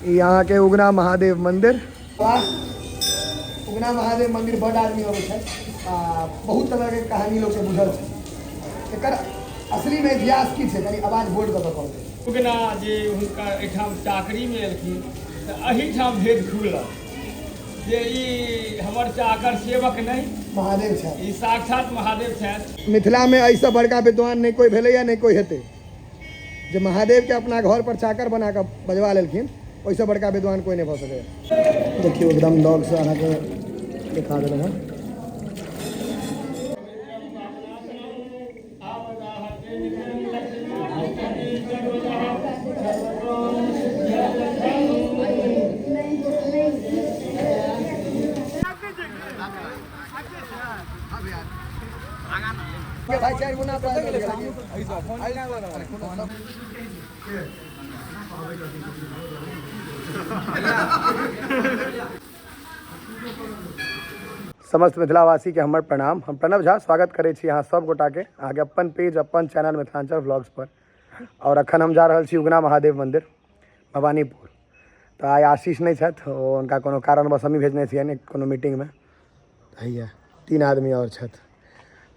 यहाँ के उगना महादेव मंदिर। उगना महादेव मंदिर बड़ आदमी अबै छै, बहुत तरह के कहानी लोग के बुझल छै। एकर असली में इतिहास की छै, कनी आवाज बोल कऽ पड़तै। उगना जे हुनका एहिठाम चाकरी में एलखिन तऽ एहिठाम भेद खुलल जे ई हमर चाकर सेवक नहीं महादेव छै, ई साक्षात महादेव छथि। मिथिला में ऐसा बड़का विद्वान नहीं कोई भेलै या नहीं कोई हेतै जे महादेव के अपना घर पर चाकर बना कऽ बजवा लेलखिन। वैसे बड़का विद्वान कोई नहीं भऽ सकैए। देखियो एकदम लॉग से अहाँके दिखा देलहुँ हँ। भाई चार गुना समस्त मिथिलावासी के हमर प्रणाम। हम प्रणव झा स्वागत करै छी अहाँ सब गोटा के आगे अपन पेज अपन चैनल मिथिलांचल व्लॉग्स पर। और अखन हम जा रहल छी उगना महादेव मंदिर भवानीपुर। तो आइ आशीष नहीं छथि, उनका कोनो कारणवश हमी भेजने छियनि कोनो मीटिंग में। हैया 3 आदमी और छथि।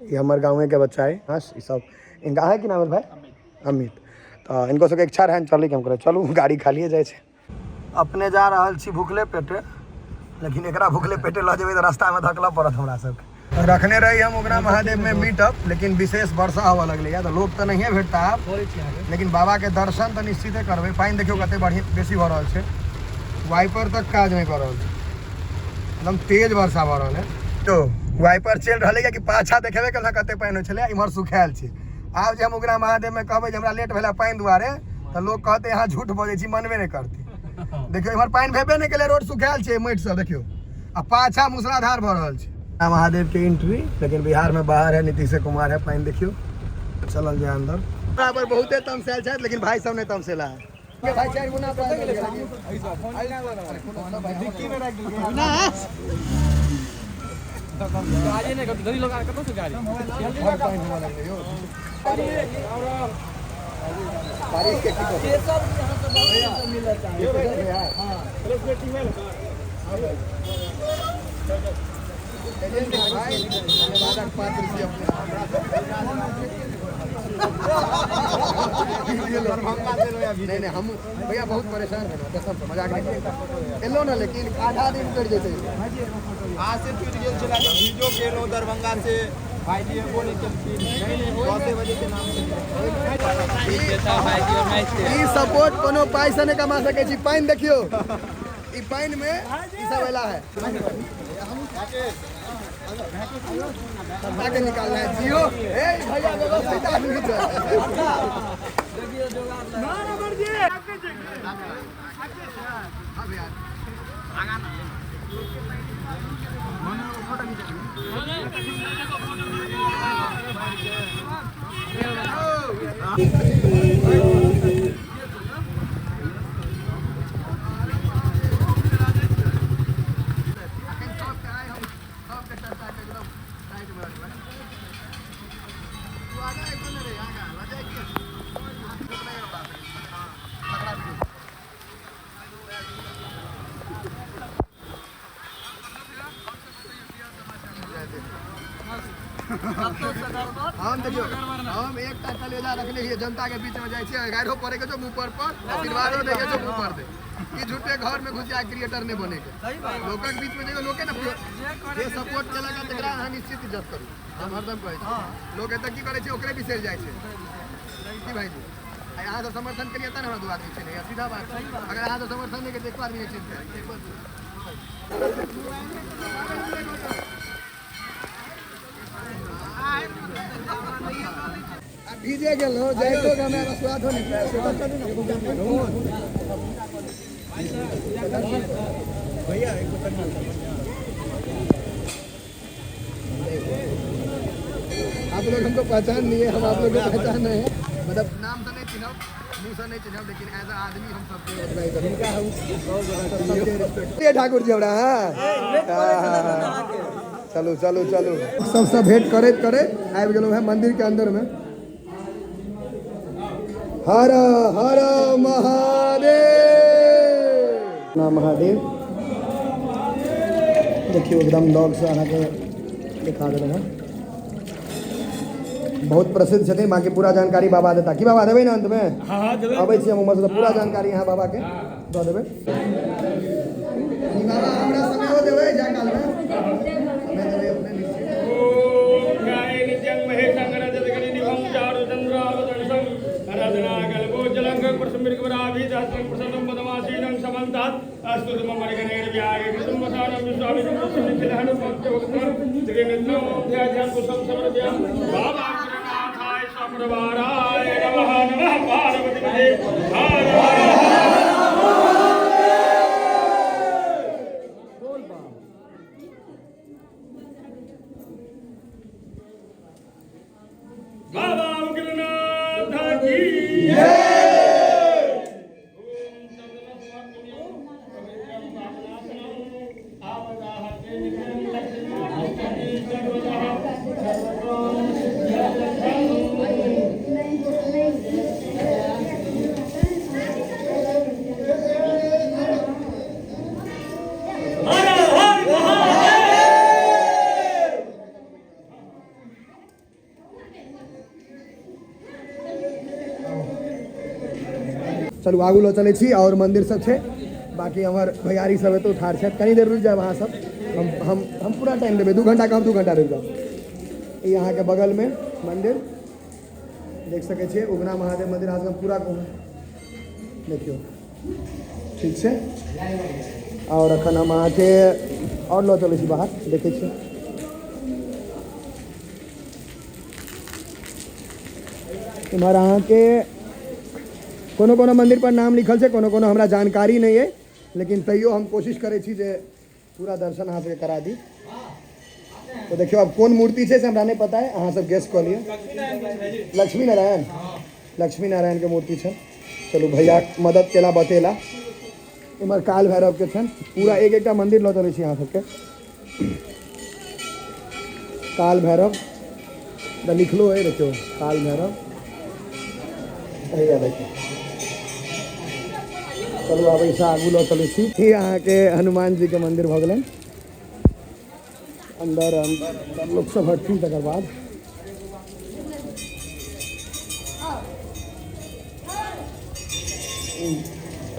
ये हमर गाँव के बच्चा है। हाँ ई सब इनका है कि नाम है भाई? अमित। तो इनको सबके इच्छा रहन चली के हम करे चलू गाड़ी खालिए जाए छे। अपने जा रहल छी भूखले पेटे, लेकिन एकरा भूखले पेटे ल जेबै तो रास्ता में धकल पड़त हमरा सबके। रखने रही हम उगना महादेव में मीटअप, लेकिन विशेष वर्षा हवा लगले या तो लोग तो नहीं भेटता आप, लेकिन बाबा के दर्शन तो निश्चिते करबे। पानी देखियो कते बढ़िया बेसी भ रहल छे, वाइपर तक काज नहीं कर रहल छे, एकदम तेज वर्षा भ रहल है। तो वाइपर चल रहा है कि पाछा देखेबे कल कते पानी हो छले, इमहर सुखायल छे। आब जे हम उगना महादेव में कहबै जे हमरा लेट भेला पानी दुआरे तो लोग कहते यहाँ झूठ बोले छी, मनबे नहीं करते। देखियो इमहर पानी भेबे नहीं केले, रोड सुखायल छे माटि सब देखियो, आ पाछा मूसलाधार भ रहल छे। महादेव के एंट्री, लेकिन बिहार में बाहर है नीतीश कुमार है। पानी देखियो चलल जाए अंदर। बराबर बहुते तमसेल छे, लेकिन भाई सब ने तमसेला है। भाई चार गुना डिक्की में रख दिए ना। आजे ने गड़ी लोग कतो से गाड़ी बारिश के की ये सब यहां से बहुत मिलता है। हां रेस्पेक्ट में भाई बादक पात्र से अपने नहीं हम भैया बहुत परेशान है कसम से, मजाक नहीं एलो ना, लेकिन आधा दिन कट जेते आज से टूट गेल चला जब वीडियो केलो दरभंगा से भाई जी वो नहीं चलती नहीं 10 बजे के नाम से ई सपोर्ट कोनो पाई से नहीं कमा सके छी। पानी देखियो ई पानी में ई सब एला है आगे निकालना है जियो। ए भैया व्यवस्थित आदमी है देखियो जोगाड़ ना नंबर जी आगे हां भैया आगा ना फोटो हम देखियो हम एक कलेजा रखले हिए जनता के बीच में जाय छी, गाड़ो पड़े के जो मुंह पर आशीर्वादो देके जो मुंह पर दे कि झूठे घर में घुस जाए क्रिएटर नहीं बने के। लोग के बीच में लोग के ना जे सपोर्ट केला का तकरा अहाँ निश्चित इज्जत करू। हम हरदम कहै छी लोग एत की करे छै ओकरे बिसर जाय छै की भाई जी। अहाँ तो समर्थन करिए त हमरा दू आदमी छै नहीं, सीधा बात। अगर अहाँ तो समर्थन नहीं के एक आदमी छै भीजे गेल हो जाए तो हमें स्वाद हो नहीं भैया आप लोग हमको पहचान नहीं है, हम आप लोग को पहचान है, मतलब नाम से नहीं चिन्ह मुँह से नहीं चिन्ह, लेकिन एज अ आदमी हम सबके ठाकुर जी हमरा। चलो चलो चलो सबसे भेंट करे करे आबि गेलहुँ है मंदिर के अंदर में। हर हर महादेव। ना महादेव देखियो एकदम लॉग से अहाँ के दिखा दे रहा बहुत प्रसिद्ध छथिन बाकी पूरा जानकारी बाबा देता की बाबा देबै ना अंत में हाँ देबै अबै छी हम उमर से पूरा जानकारी यहाँ बाबा के दऽ देबै बाबा हमरा समय देबै जा काल में समय देबै अपने निश्चित ओम गाय नित्यं महेशं रजतगणि निभं चारुचन्द्रावतंसं रजना कल्पोज्जलं प्रसम्मिर्गवराभिदास्त्रं प्रसन्नं पदमासीनं समन्तात् अस्तु मम मणिगणैर्व्याये कृतुम्बसानं विश्वामित्रं प्रसन्निखिलहनु भक्तवक्त्रं त्रिनित्यं ध्यानं कुशलं समर्पयामि बाबा कृष्णनाथाय स्वप्रवाराय नमः नमः पार्वतीपते हर हर बाबा उग्रनाथ की चलू आगू लो चले छी और मंदिर सब छे बाकी हमार भैयारी सब है तो ठार छे कनी देर रुक जाए वहाँ सब हम पूरा टाइम देवे 2 घंटा कम 2 घंटा रुक जाओ यहाँ के बगल में मंदिर देख सके छे उगना महादेव मंदिर आज हम पूरा कहूँ देखियो ठीक से और अखन हम अहाँ के और लो चले छी बाहर देखे छी इम्हर अहाँ के कोनो कोनो मंदिर पर नाम लिखल है कोनो कोनो हमरा जानकारी नहीं है लेकिन तैयो हम कोशिश करे छी जे पूरा दर्शन अहाँ सबके करा दी तो देखियो अब कौन मूर्ति है से हमरा नहीं पता है अहाँ सब गेस कऽ लियो लक्ष्मी नारायण के मूर्ति है चलू भैया मदद केला बतेला इमहर काल भैरव के छन पूरा एक एकटा मंदिर लऽ चलै छी अहाँ सबके काल भैरव लिखलो है देखियो काल भैरव देखियो चलू आब ऐसा आगू लो चलै छी ई अहाँ के हनुमान जी के मंदिर भऽ गेलनि अंदर लोग सब हटथिन तकर बाद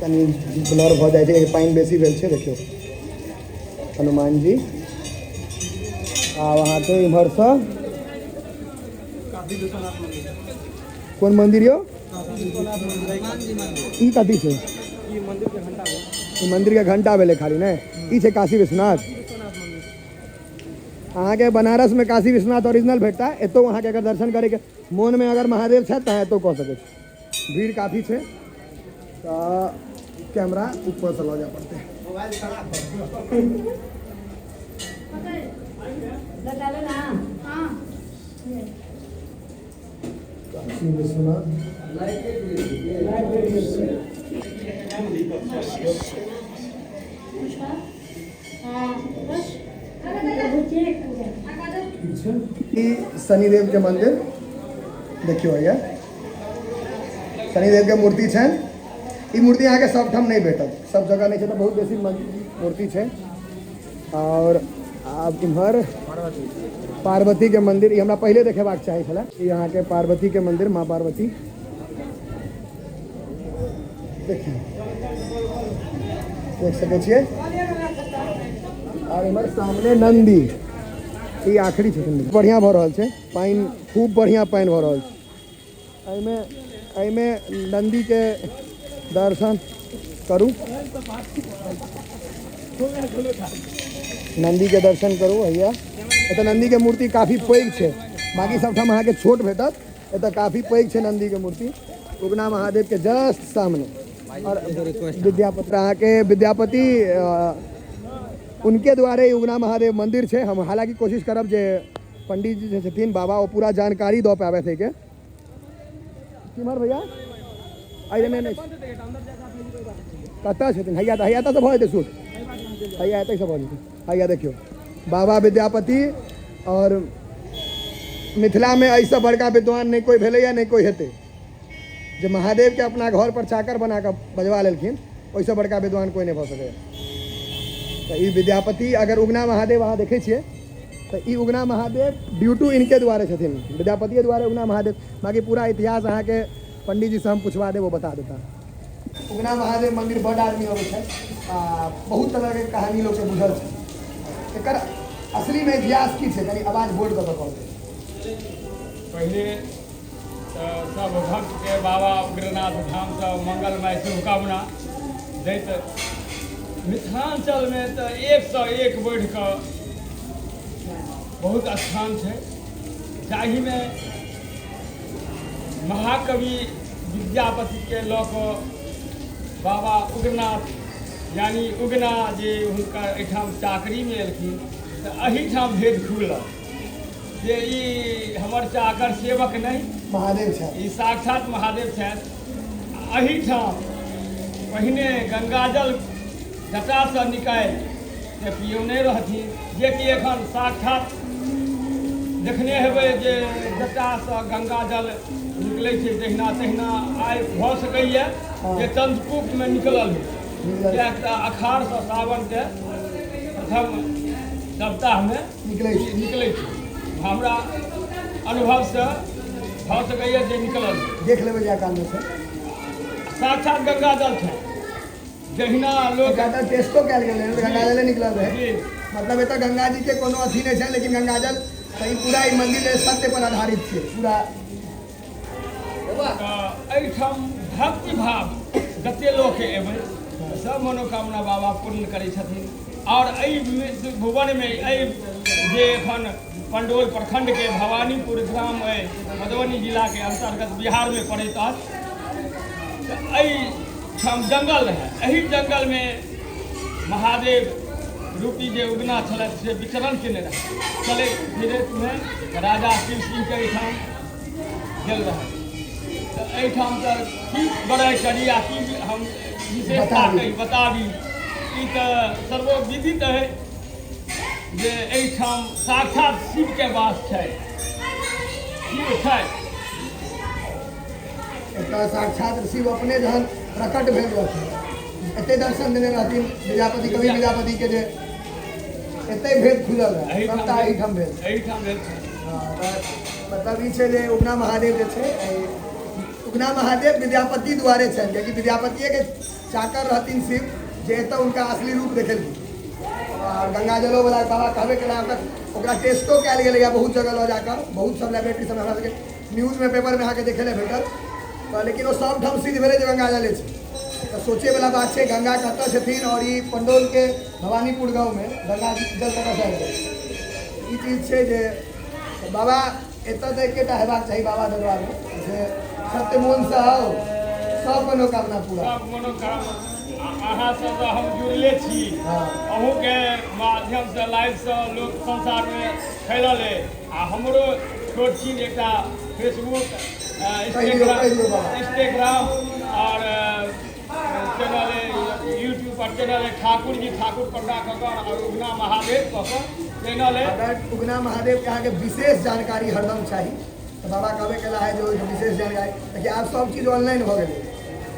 कनी ब्लर भऽ जाइ छै पानि बेसी भेल छै देखियो हनुमान जी आ वहाँ के इम्हर से कोन मंदिर यो ई कथी छै ई मंदिर के घंटा भेलै खाली ने ई छै काशी विश्वनाथ अहाँ के बनारस में काशी विश्वनाथ ओरिजिनल भेटता है एतो अहाँ के अगर दर्शन करे के मोन में अगर महादेव छै तऽ एतो कऽ सकै छी भीड़ काफी छै तो कैमरा ऊपर से लऽ जाए पड़ते काशी विश्वनाथ शनिदेव के मंदिर देखियो भैया शनिदेव के मूर्ति है ई मूर्ति यहाँ के सब ठाम नहीं भेटत सब जगह नहीं है तो बहुत बेसी मूर्ति है और अब इम्हर पार्वती के मंदिर ई हमरा पहले देखेबाक चाही छला यहाँ के पार्वती के मंदिर माँ पार्वती देखिए देख सके छिए और इम्हर सामने नंदी ई आखिरी छथिन बढ़िया भऽ रहल छै पानि खूब बढ़िया पानि भऽ रहल छै एहिमे नंदी के दर्शन करू नंदी के दर्शन करू भैया एतऽ नंदी के मूर्ति काफी पैघ छै बाकी सबठाम अहाँके छोट भेटत एतऽ काफी पैघ छै नंदी के मूर्ति उगना महादेव के जस्ट सामने और विद्यापति अहाँ के विद्यापति उनके द्वारे उगना महादेव मंदिर है हम हालांकि कोशिश करब जे पंडित जी छथिन बाबा वो पूरा जानकारी दऽ पाबे थे के किमहर भैया अरे नहीं कतऽ छथिन हैया तऽ भऽ जेतै शूट हैया एतै से भऽ जेतै हैया देखियो बाबा विद्यापति और मिथिला में ऐसा बड़का विद्वान नहीं कोई भेलै या नहीं कोई हेतै जे महादेव के अपना घर पर चाकर बना कऽ बजवा लेलखिन वैसे बड़का विद्वान कोई नहीं भऽ सकैए। तो ई विद्यापति अगर उगना महादेव अहाँ देखै छियै तो ई उगना महादेव ड्यू टू इनके द्वारे छथिन, विद्यापति द्वारे उगना महादेव। बाकी पूरा इतिहास अहाँ के पंडित जी से हम पूछवा दे, वो बता देता। उगना महादेव मंदिर बड़ आदमी अबै छै आ बहुत तरह के कहानी लोग के बुझल छै। एकर असली में इतिहास की छै, कनी आवाज बोर्ड कर पड़तै। पहले सब भक्त के बाबा उग्रनाथ धाम से मंगलमय शुभकामना दैत मिथिलांचल में तो 101 बढ़ कऽ बहुत स्थान है, जाहि में महाकवि विद्यापति के लऽ कऽ बाबा उग्रनाथ यानी उगना जे हुनकर एहिठाम चाकरीमे एलखिन तऽ एहिठाम भेद खुलल जे ई हमर चाकर सेवक नहीं महादेव छै, ई साक्षात महादेव छथि। एहिठाम पहिने गंगाजल जटासँ निकालि के पियौने रहथिन, जेकि एखन साक्षात देखने हेबै जे जटासँ गंगाजल निकलै छै तहिना तहिना आइ भऽ सकैए जे चंद्रकूपमे निकलल है। किएक तऽ अखाढ़सँ सावनके प्रथम सप्ताहमे निकलै छै, हमरा अनुभवसँ भऽ सकैए जे निकलल है। देख लेबै जा काल में छै साक्षात गंगाजल छै, जहिना लोग टेस्टो कयल गेल है, गंगाजले निकलल है। मतलब एतऽ गंगा जी के कोनो अथी नहीं है, लेकिन गंगाजल ई पूरा ई मंदिर सत्य पर आधारित है पूरा। एहिठाम भक्ति भाव जते लोक एबै सब मनोकामना बाबा पूर्ण करै छथिन। और एहि भुवनमे एहि जे एखन पंडौल प्रखंड के भवानीपुर ग्राम है मधुबनी जिला के अंतर्गत बिहार में पड़ैत अछि, तऽ एहिठाम जंगल है। एहि जंगल में महादेव रूपी जे उगना छलथि से विचरण केने रहे। चले धीरे में राजा शिव सिंह के एहिठाम गेल रहे, तऽ एहिठाम तऽ की बड़ाई करी आ की हम विशेषता कही बताबी। ई तऽ सर्वविदित है जे एहिठाम साक्षात शिव के वास छै, शिव छै। एतऽ साक्षात शिव अपने जहन प्रकट भेल रहथिन, एते दर्शन देने रहथिन विद्यापति, कवि विद्यापति के जे एते भेद खुलल है, सबटा एहिठाम भेल। मतलब ई छै जे उगना महादेव जे छै, उगना महादेव विद्यापति द्वारे छनि, कियाकि विद्यापतिये के चाकर रहथिन शिव, जे एतऽ उनका असली रूप देखेलखिन। और गंगाजलो वाला बाबा कहबे केला, ओकरा टेस्टो कयल गेलै बहुत जगह लऽ जाकर, बहुत सब लेबोरेटरी सब हमरा सबके न्यूज में पेपर में अहाँके देखे लए भेटल। लेकिन वो सब ठाम सिद्ध भेलै जे गंगाजले छै। तो सोचे वाला बात है, गंगा कतऽ छथिन और ई पंडौल के भवानीपुर गाँव में गंगा जल कतऽ से आबि ई चीज छै जे बाबा एतऽ तऽ एकेटा हेबाक चाही बाबा दरबार में जे सत्य मोन से आओ, सब मनोकामना पूरा। सब मनोकामना अहाँ सब हम जुड़ले छी, अहूँ के माध्यम से लाइव से लोक संसार में फैलल है। आ हमरो छोट छीन एकटा फेसबुक इंस्टाग्राम और चैनल है, यूट्यूब पर चैनल है ठाकुर जी ठाकुर पंडा ककर और उगना महादेव ककर चैनल है। अगर उगना महादेव के अहाँके विशेष जानकारी हरदम चाही तो बाबा कहबे केला है जो विशेष जानकारी, देखिए आब सब चीज ऑनलाइन हो गए,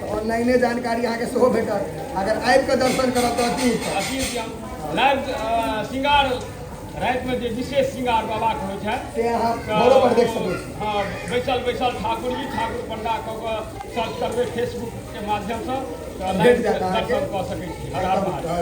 तो ऑनलाइने जानकारी अहाँके सेहो भेटत। अगर आबि कऽ दर्शन करब तऽ अति लाइव श्रृंगार राति में जे विशेष श्रृंगार बाबा के होइ छै से अहाँ घरो पर देख सकै छी। हाँ, बैसल बैसल ठाकुर जी ठाकुर पंडा कऽ कऽ सर्च करबै फेसबुक के माध्यम से तऽ लाइव दर्शन कऽ सकै छी। हर हर महादेव।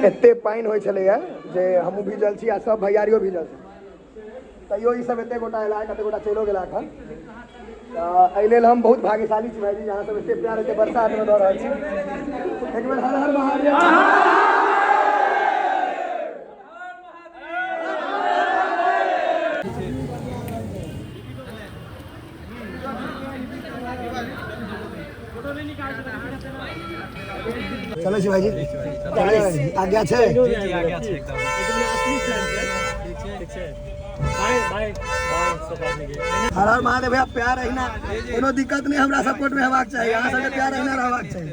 एते पानि होइ छलैया जे हमहूँ भिजल छी आ सब भैयारियो भिजल छी तैयो ई सब एते गोटा एला कते गोटा चलिओ गेला एखन तऽ एहि लेल हम बहुत भाग्यशाली छी भाईजी अहाँ सब एते प्यार एते बरसातमे दऽ रहल छी एक बेर हर हर महादेव चलो जी भाईजी आज्ञा छै हर हर महादेव भैया प्यार अहिना कोनो दिक्कत नहीं हमरा सपोर्ट में हेबाक चाही अहाँ सबके प्यार अहिना रहबाक चाही।